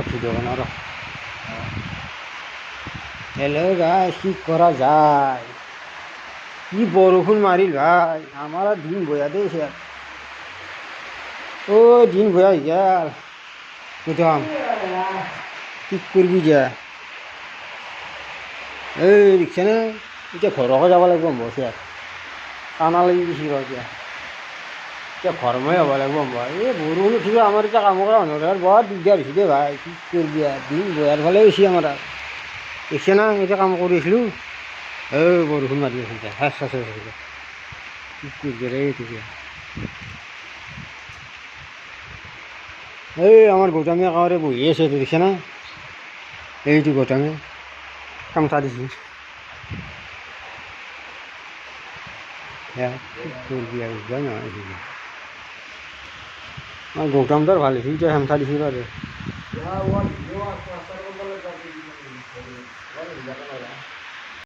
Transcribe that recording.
video' বনাওঁ ৰ hello' গাইছ কি কৰা যায় কি বৰষুণ মাৰিল ভাই আমাৰ দিন বয়া দেই ও দিন বয়া হৈ গেল গোটাম কি করবি যা এই রিক্সা নে এতিয়া ঘৰকে যাব লাগিব সম্ভৱ ইয়াত টানা লাগি গৈছে ৰ এতিয়া ঘৰমে হ'ব লাগিব সম্ভৱ এই বৰষুণ উঠিব আমাৰ এতিয়া কাম কৰা মানুহৰ বৰ দিগদাৰ হৈছে দেই ভাই কি কৰিবি দিন বয়াৰ ফালে হৈছে আমাৰ ৰিক্সা না এতিয়া কাম কৰি আছিলোঁ এই বৰষুণ মাৰি আছে এতিয়া হাস হাস কি কৰিবি ৰে তেতিয়া এই আমাৰ গৌতমে একেবাৰে বহি আছে দেখিছে না এইটো গৌতমে কামটা দিছে কৰবি আৰ বুঝবাই না আমাৰ গৌতমটাৰ ভালো হয়েছে হেমথা দিছি ৰে